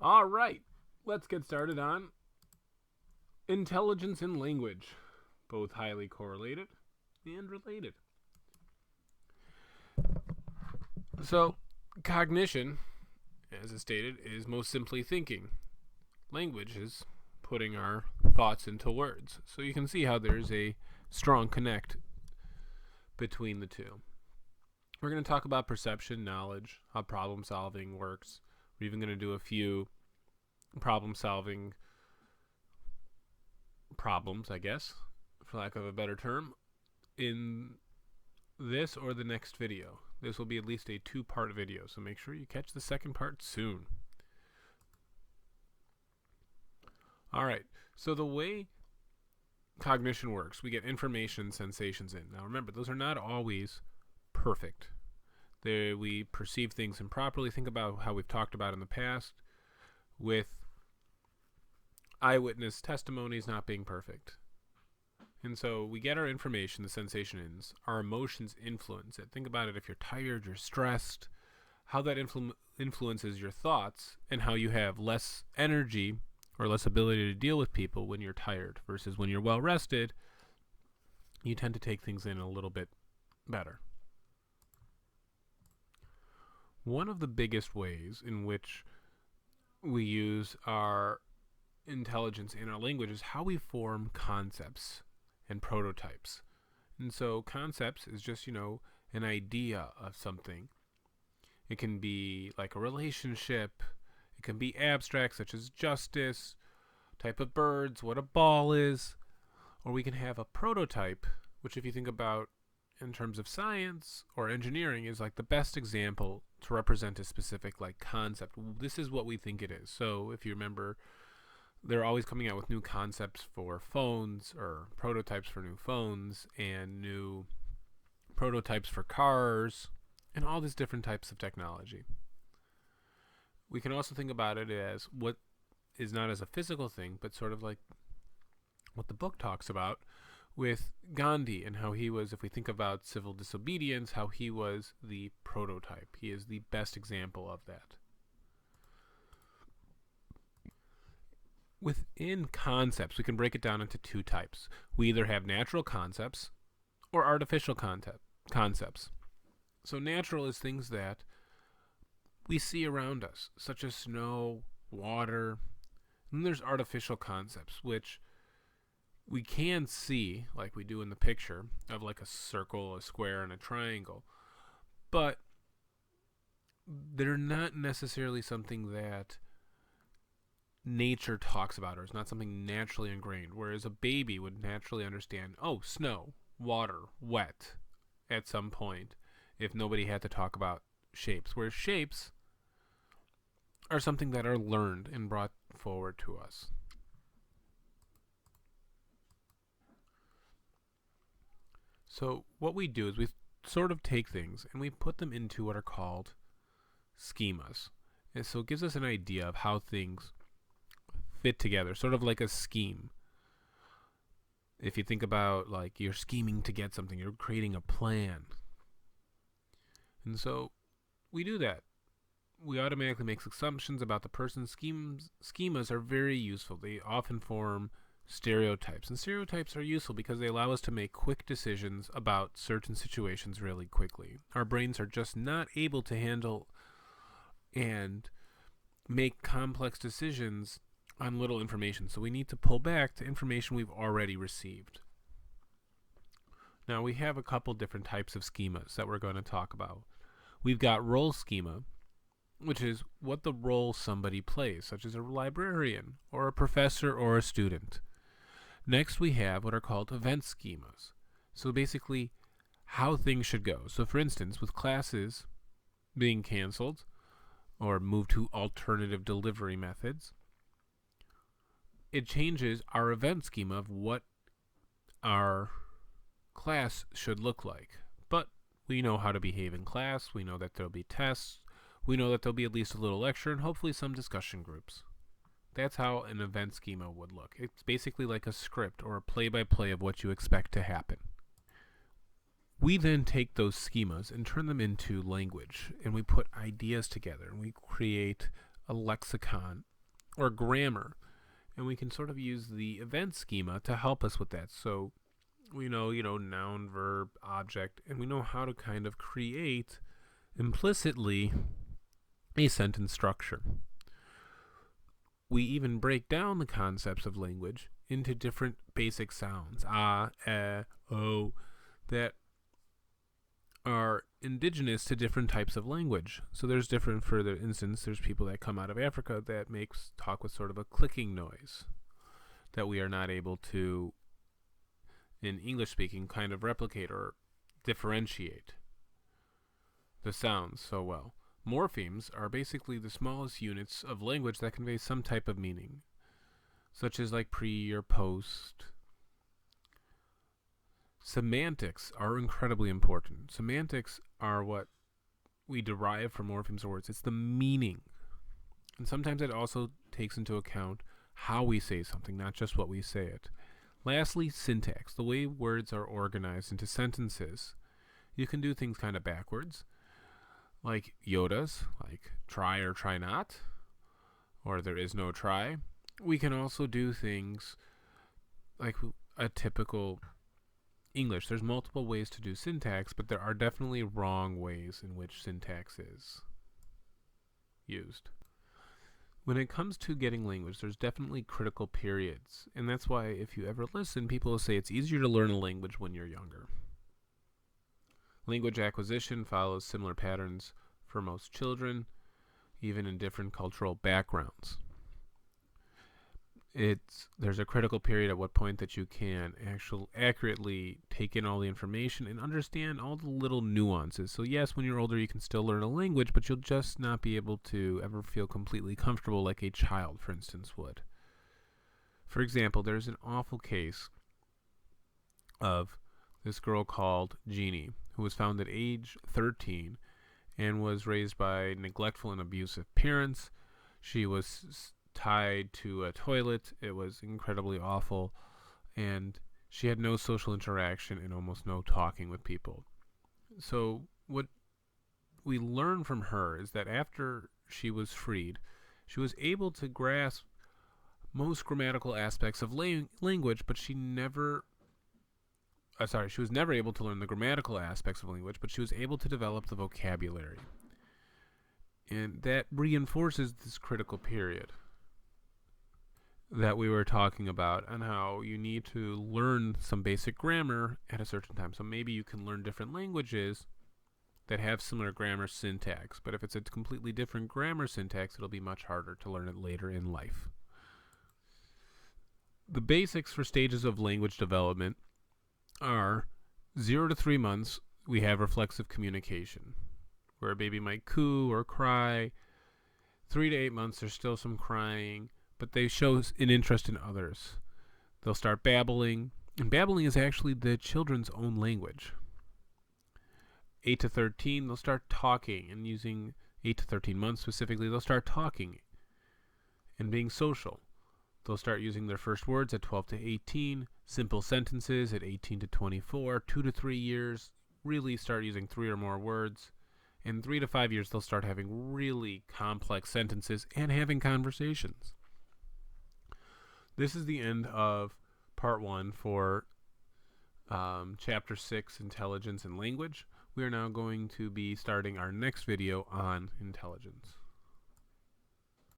All right, let's get started on intelligence and language, both highly correlated and related. So, cognition, as is stated, is most simply thinking. Language is putting our thoughts into words. So you can see how there's a strong connect between the two. We're going to talk about perception, knowledge, how problem solving works. We're even going to do a few problem solving problems, I guess, for lack of a better term, in this or the next video. This will be at least a 2-part video, so make sure you catch the second part soon. Alright, so the way cognition works, we get information and sensations in. Now remember, those are not always perfect. We perceive things improperly. Think about how we've talked about in the past with eyewitness testimonies not being perfect. And so we get our information, the sensation ins, our emotions influence it. Think about it, if you're tired, you're stressed, how that influences your thoughts, and how you have less energy or less ability to deal with people when you're tired versus when you're well rested. You tend to take things in a little bit better. One of the biggest ways in which we use our intelligence in our language is how we form concepts and prototypes. And so concepts is just, an idea of something. It can be like a relationship. It can be abstract, such as justice, type of birds, what a ball is. Or we can have a prototype, which if you think about in terms of science or engineering is like the best example to represent a specific concept. This is what we think it is. So if you remember, they're always coming out with new concepts for phones or prototypes for new phones and new prototypes for cars and all these different types of technology. We can also think about it as what is not as a physical thing, but sort of like what the book talks about with Gandhi and how he was, if we think about civil disobedience, how he was the prototype. He is the best example of that. Within concepts, we can break it down into 2 types. We either have natural concepts or artificial concepts. So natural is things that we see around us, such as snow, water. And then there's artificial concepts, which we can see, like we do in the picture, of like a circle, a square, and a triangle. But they're not necessarily something that nature talks about, or it's not something naturally ingrained, whereas a baby would naturally understand, snow, water, wet, at some point, if nobody had to talk about shapes. Whereas shapes are something that are learned and brought forward to us. So what we do is we sort of take things and we put them into what are called schemas. And so it gives us an idea of how things fit together, sort of like a scheme. If you think about you're scheming to get something, you're creating a plan. And so we do that. We automatically make assumptions about the person's schemas are very useful. They often form stereotypes. And stereotypes are useful because they allow us to make quick decisions about certain situations really quickly. Our brains are just not able to handle and make complex decisions on little information. So we need to pull back to information we've already received. Now we have a couple different types of schemas that we're going to talk about. We've got role schema, which is what the role somebody plays, such as a librarian or a professor or a student. Next, we have what are called event schemas. So basically, how things should go. So for instance, with classes being canceled or moved to alternative delivery methods, it changes our event schema of what our class should look like. But we know how to behave in class. We know that there'll be tests. We know that there'll be at least a little lecture and hopefully some discussion groups. That's how an event schema would look. It's basically like a script or a play-by-play of what you expect to happen. We then take those schemas and turn them into language, and we put ideas together, and we create a lexicon or grammar. And we can sort of use the event schema to help us with that. So we know, noun, verb, object, and we know how to kind of create implicitly a sentence structure. We even break down the concepts of language into different basic sounds, o, that are indigenous to different types of language. So there's different, for the instance, there's people that come out of Africa that talk with sort of a clicking noise that we are not able to, in English speaking, kind of replicate or differentiate the sounds so well. Morphemes are basically the smallest units of language that convey some type of meaning, such as like pre or post. Semantics are incredibly important. Semantics are what we derive from morphemes or words. It's the meaning. And sometimes it also takes into account how we say something, not just what we say it. Lastly, syntax, the way words are organized into sentences. You can do things kind of backwards, like Yoda's, like try or try not, or there is no try. We can also do things like a typical English. There's multiple ways to do syntax, but there are definitely wrong ways in which syntax is used. When it comes to getting language, there's definitely critical periods, and that's why if you ever listen, people will say it's easier to learn a language when you're younger. Language acquisition follows similar patterns for most children, even in different cultural backgrounds. There's a critical period at what point that you can actually accurately take in all the information and understand all the little nuances. So yes, when you're older, you can still learn a language, but you'll just not be able to ever feel completely comfortable like a child, for instance, would. For example, there's an awful case of this girl called Jeannie, who was found at age 13 and was raised by neglectful and abusive parents. She was tied to a toilet. It was incredibly awful, and she had no social interaction and almost no talking with people. So what we learn from her is that after she was freed, she was able to grasp most grammatical aspects of language, but she was never able to learn the grammatical aspects of language, but she was able to develop the vocabulary. And that reinforces this critical period that we were talking about, and how you need to learn some basic grammar at a certain time. So maybe you can learn different languages that have similar grammar syntax, but if it's a completely different grammar syntax, it'll be much harder to learn it later in life. The basics for stages of language development are 0 to 3 months, we have reflexive communication, where a baby might coo or cry. 3 to 8 months, there's still some crying, but they show an interest in others. They'll start babbling, and babbling is actually the children's own language. 8 to 13, they'll start talking, and using 8 to 13 months specifically, they'll start talking and being social. They'll start using their first words at 12 to 18, simple sentences at 18 to 24, 2 to 3 years, really start using 3 or more words. In 3 to 5 years, they'll start having really complex sentences and having conversations. This is the end of part 1 for chapter 6, Intelligence and Language. We are now going to be starting our next video on intelligence.